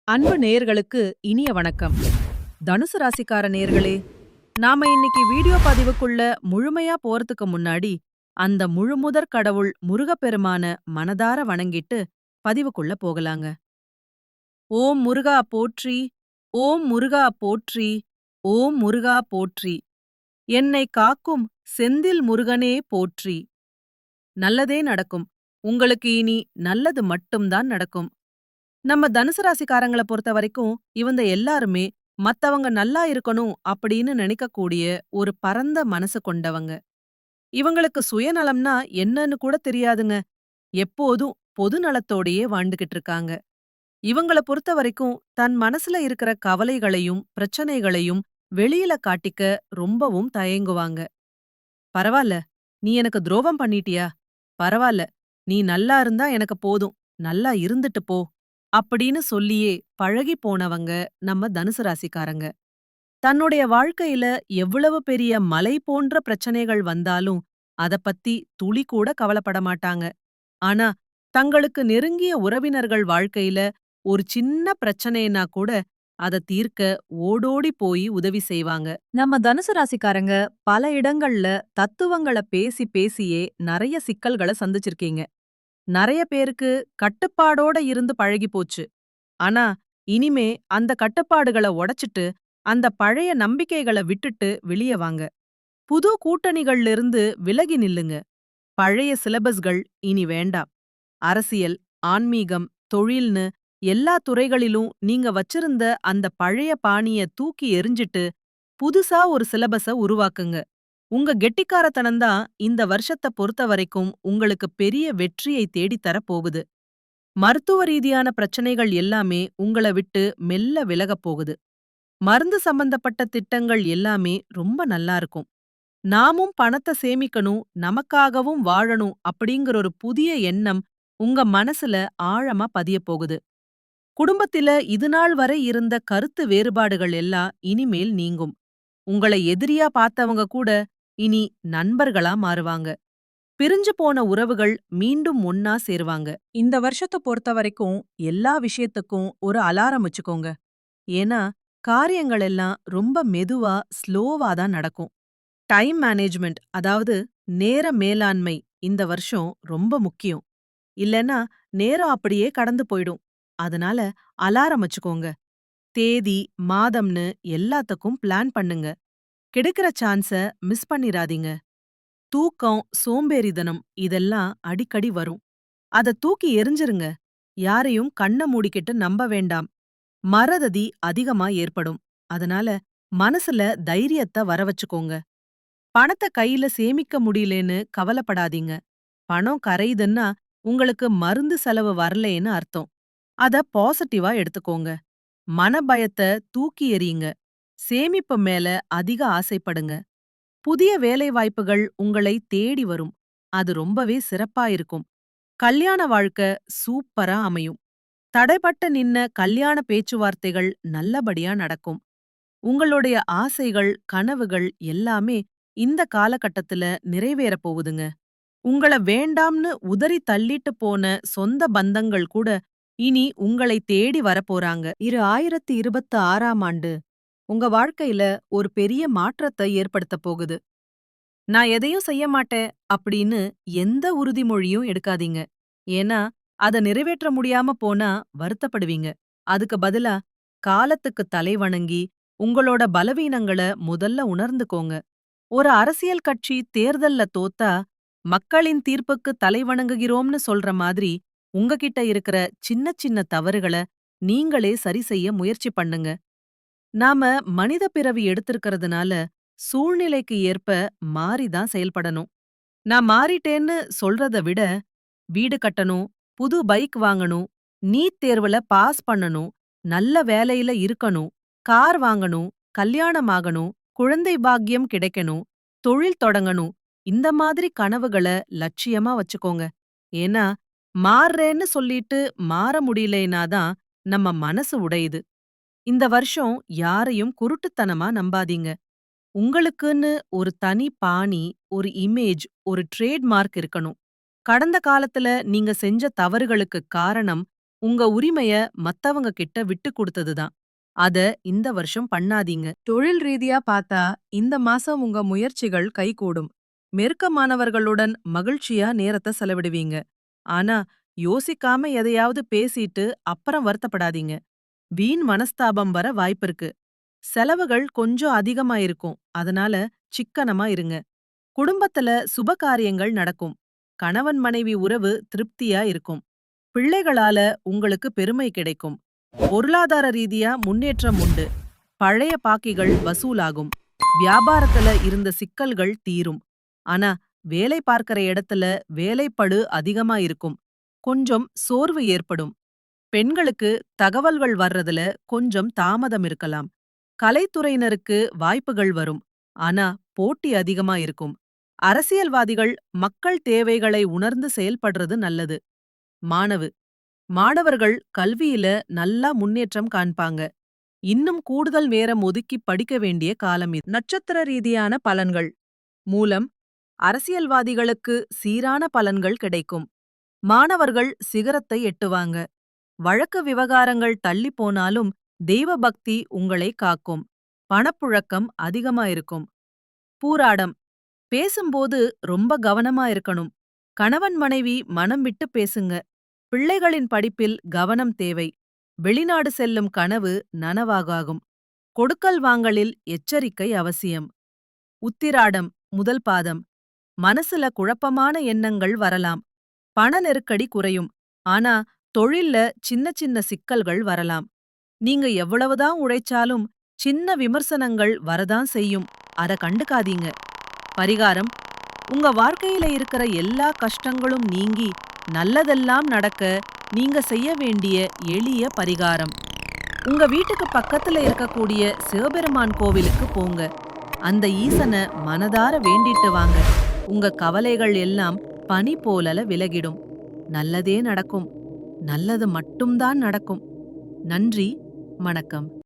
அன்பு நேயர்களுக்கு இனிய வணக்கம். தனுசு ராசிக்கார நேயர்களே, நாம இன்னைக்கு வீடியோ பதிவுக்குள்ள முழுமையா போறதுக்கு முன்னாடி, அந்த முழுமுதற் கடவுள் முருகப்பெருமான மனதார வணங்கிட்டு பதிவுக்குள்ள போகலாங்க. ஓம் முருகா போற்றி, ஓம் முருகா போற்றி, ஓம் முருகா போற்றி. என்னை காக்கும் செந்தில் முருகனே போற்றி. நல்லதே நடக்கும். உங்களுக்கு இனி நல்லது மட்டும்தான் நடக்கும். நம்ம தனுசு ராசிக்காரங்கள பொறுத்த வரைக்கும் இவங்க எல்லாருமே மத்தவங்க நல்லா இருக்கணும் அப்படின்னு நினைக்கக்கூடிய ஒரு பரந்த மனசு கொண்டவங்க. இவங்களுக்கு சுயநலம்னா என்னன்னு கூட தெரியாதுங்க. எப்போதும் பொது நலத்தோடயே வாழ்ந்துகிட்டு இருக்காங்க. இவங்கள பொறுத்த வரைக்கும் தன் மனசுல இருக்கிற கவலைகளையும் பிரச்சனைகளையும் வெளியில காட்டிக்க ரொம்பவும் தயங்குவாங்க. பரவால்ல, நீ எனக்கு துரோகம் பண்ணிட்டியா? பரவால்ல, நீ நல்லா இருந்தா எனக்கு போதும். நல்லா இருந்துட்டு போ. அப்படின்னு சொல்லியே பழகி போனவங்க நம்ம தனுசு ராசிக்காரங்க. தன்னுடைய வாழ்க்கையில எவ்வளவு பெரிய மலை போன்ற பிரச்சனைகள் வந்தாலும் அத பத்தி துளி கூட கவலைப்பட மாட்டாங்க. ஆனா தங்களுக்கு நெருங்கிய உறவினர்கள் வாழ்க்கையில ஒரு சின்ன பிரச்சனைனா கூட அத தீர்க்க ஓடோடி போய் உதவி செய்வாங்க. நம்ம தனுசு ராசிக்காரங்க பல இடங்கள்ல தத்துவங்கள பேசி பேசியே நிறைய சிக்கல்கள சந்திச்சிருக்கீங்க. நெறைய பேருக்கு கட்டுப்பாடோட இருந்து பழகி போச்சு. ஆனா, இனிமே அந்த கட்டுப்பாடுகள உடைச்சிட்டு, அந்த பழைய நம்பிக்கைகள விட்டுட்டு வெளிய வாங்க. புது கூட்டணிகள்ல இருந்து விலகி நில்லுங்க. பழைய சிலபஸ்கள் இனி வேண்டாம். அரசியல், ஆன்மீகம், தொழில்னு எல்லா துறைகளிலும் நீங்க வச்சிருந்த அந்த பழைய பாணிய தூக்கி எறிஞ்சிட்டு, புதுசா ஒரு சிலபஸ உருவாக்குங்க. உங்க கெட்டிக்காரத்தனம் தான் இந்த வருஷத்த பொறுத்தவரைக்கும் உங்களுக்கு பெரிய வெற்றியை தேடித் தரப் போகுது. மருத்துவ ரீதியான பிரச்சனைகள் எல்லாமே உங்கள விட்டு மெல்ல விலகப் போகுது. மருந்து சம்பந்தப்பட்ட திட்டங்கள் எல்லாமே ரொம்ப நல்லா இருக்கும். நாமும் பணத்த சேமிக்கணும், நமக்காகவும் வாழணும் அப்படிங்கிற ஒரு புதிய எண்ணம் உங்க மனசுல ஆழமா பதியப் போகுது. குடும்பத்தில இதுநாள் வரை இருந்த கருத்து வேறுபாடுகள் எல்லாம் இனிமேல் நீங்கும். உங்களை எதிரியா பார்த்தவங்க கூட இனி நண்பர்களா மாறுவாங்க. பிரிஞ்சு போன உறவுகள் மீண்டும் ஒன்னா சேருவாங்க. இந்த வருஷத்தை பொறுத்த வரைக்கும் எல்லா விஷயத்துக்கும் ஒரு அலாரம் வச்சுக்கோங்க. ஏன்னா காரியங்கள் எல்லாம் ரொம்ப மெதுவா ஸ்லோவா தான் நடக்கும். டைம் மேனேஜ்மெண்ட், அதாவது நேர மேலாண்மை இந்த வருஷம் ரொம்ப முக்கியம். இல்லனா நேரம் அப்படியே கடந்து போயிடும். அதனால அலாரம் வச்சுக்கோங்க. தேதி, மாதம்னு எல்லாத்துக்கும் பிளான் பண்ணுங்க. கிடைக்கிற சான்ஸ மிஸ் பண்ணிராதீங்க. தூக்கம், சோம்பேறித்தனம் இதெல்லாம் அடிக்கடி வரும். அத தூக்கி எறிஞ்சிருங்க. யாரையும் கண்ண மூடிக்கிட்டு நம்ப வேண்டாம். மறதி அதிகமா ஏற்படும். அதனால மனசுல தைரியத்த வர வச்சுக்கோங்க. பணத்த கையில சேமிக்க முடியலேன்னு கவலைப்படாதீங்க. பணம் கரையுதுன்னா உங்களுக்கு மருந்து செலவு வரலேன்னு அர்த்தம். அத பாசிட்டிவா எடுத்துக்கோங்க. மனபயத்த தூக்கி எறியுங்க. சேமிப்பு மேல அதிக ஆசைப்படுங்க. புதிய வேலைவாய்ப்புகள் உங்களை தேடி வரும். அது ரொம்பவே சிறப்பா இருக்கும். கல்யாண வாழ்க்கை சூப்பரா அமையும். தடைப்பட்டு நின்ன கல்யாண பேச்சுவார்த்தைகள் நல்லபடியா நடக்கும். உங்களுடைய ஆசைகள், கனவுகள் எல்லாமே இந்த காலகட்டத்துல நிறைவேறப் போகுதுங்க. உங்கள வேண்டாம்னு உதறி தள்ளிட்டு போன சொந்த பந்தங்கள் கூட இனி உங்களை தேடி வரப்போறாங்க. 2026ஆம் ஆண்டு உங்க வாழ்க்கையில ஒரு பெரிய மாற்றத்தை ஏற்படுத்தப் போகுது. நான் எதையும் செய்ய மாட்டேன் அப்படின்னு எந்த உறுதிமொழியும் எடுக்காதீங்க. ஏன்னா, அத நிறைவேற்ற முடியாம போனா வருத்தப்படுவீங்க. அதுக்கு பதிலா காலத்துக்கு தலைவணங்கி உங்களோட பலவீனங்கள முதல்ல உணர்ந்துக்கோங்க. ஒரு அரசியல் கட்சி தேர்தல்ல தோத்தா மக்களின் தீர்ப்புக்கு தலைவணங்குகிறோம்னு சொல்ற மாதிரி உங்ககிட்ட இருக்கிற சின்ன சின்ன தவறுகள நீங்களே சரி செய்ய முயற்சி பண்ணுங்க. நாம மனித பிறவி எடுத்திருக்கிறதுனால சூழ்நிலைக்கு ஏற்ப மாறிதான் செயல்படணும். நான் மாறிட்டேன்னு சொல்றத விட, வீடு கட்டணும், புது பைக் வாங்கணும், நீட் தேர்வுல பாஸ் பண்ணணும், நல்ல வேலையில இருக்கணும், கார் வாங்கணும், கல்யாணம் ஆகணும், குழந்தை பாக்கியம் கிடைக்கணும், தொழில் தொடங்கணும், இந்த மாதிரி கனவுகள லட்சியமா வச்சுக்கோங்க. ஏன்னா, மாறுறேன்னு சொல்லிட்டு மாற முடியலைனாதான் நம்ம மனசு உடையுது. இந்த வருஷம் யாரையும் குருட்டுத்தனமா நம்பாதீங்க. உங்களுக்குன்னு ஒரு தனி பாணி, ஒரு இமேஜ், ஒரு ட்ரேட்மார்க் இருக்கணும். கடந்த காலத்துல நீங்க செஞ்ச தவறுகளுக்கு காரணம் உங்க உரிமைய மத்தவங்க கிட்ட விட்டு கொடுத்ததுதான். அத இந்த வருஷம் பண்ணாதீங்க. தொழில் ரீதியா பார்த்தா இந்த மாசம் உங்க முயற்சிகள் கைகூடும். நெருக்கமானவர்களுடன் மகிழ்ச்சியா நேரத்த செலவிடுவீங்க. ஆனா யோசிக்காம எதையாவது பேசிட்டு அப்புறம் வருத்தப்படாதீங்க. வீண் மனஸ்தாபம் வர வாய்ப்பிருக்கு. செலவுகள் கொஞ்சம் அதிகமா இருக்கும். அதனால சிக்கனமா இருங்க. குடும்பத்துல சுப காரியங்கள் நடக்கும். கணவன் மனைவி உறவு திருப்தியா இருக்கும். பிள்ளைகளால உங்களுக்கு பெருமை கிடைக்கும். பொருளாதார ரீதியா முன்னேற்றம் உண்டு. பழைய பாக்கிகள் வசூலாகும். வியாபாரத்துல இருந்த சிக்கல்கள் தீரும். ஆனா வேலை பார்க்கிற இடத்துல வேலைப்பளு அதிகமா இருக்கும். கொஞ்சம் சோர்வு ஏற்படும். பெண்களுக்கு தகவல்கள் வர்றதுல கொஞ்சம் தாமதம் இருக்கலாம். கலைத்துறையினருக்கு வாய்ப்புகள் வரும். ஆனா போட்டி அதிகமா இருக்கும். அரசியல்வாதிகள் மக்கள் தேவைகளை உணர்ந்து செயல்படுறது நல்லது. மாணவு மாணவர்கள் கல்வியில நல்லா முன்னேற்றம் காண்பாங்க. இன்னும் கூடுதல் நேரம் ஒதுக்கி படிக்க வேண்டிய காலம் இது. நட்சத்திர ரீதியான பலன்கள் மூலம் அரசியல்வாதிகளுக்கு சீரான பலன்கள் கிடைக்கும். மாணவர்கள் சிகரத்தை எட்டுவாங்க. வழக்கு விவகாரங்கள் தள்ளி போனாலும் தெய்வ பக்தி உங்களை காக்கும். பணப்புழக்கம் அதிகமா இருக்கும். பூராடம் பேசும்போது ரொம்ப கவனமா இருக்கணும். கணவன் மனைவி மனம் விட்டு பேசுங்க. பிள்ளைகளின் படிப்பில் கவனம் தேவை. வெளிநாடு செல்லும் கனவு நனவாகாகும். கொடுக்கல் வாங்கலில் எச்சரிக்கை அவசியம். உத்திராடம் முதல் பாதம் மனசுல குழப்பமான எண்ணங்கள் வரலாம். பண நெருக்கடி குறையும். ஆனா தொழில்ல சின்ன சின்ன சிக்கல்கள் வரலாம். நீங்க எவ்வளவுதான் உழைச்சாலும் சின்ன விமர்சனங்கள் வரதான் செய்யும். அத கண்டுக்காதீங்க. பரிகாரம் உங்க வாழ்க்கையில இருக்கிற எல்லா கஷ்டங்களும் நீங்கி நல்லதெல்லாம் நடக்க நீங்க செய்ய வேண்டிய எளிய பரிகாரம். உங்க வீட்டுக்கு பக்கத்துல இருக்கக்கூடிய சிவபெருமான் கோவிலுக்கு போங்க. அந்த ஈசனை மனதார வேண்டிட்டு வாங்க. உங்க கவலைகள் எல்லாம் பனி போலல விலகிடும். நல்லதே நடக்கும். நல்லது மட்டும்தான் நடக்கும். நன்றி. வணக்கம்.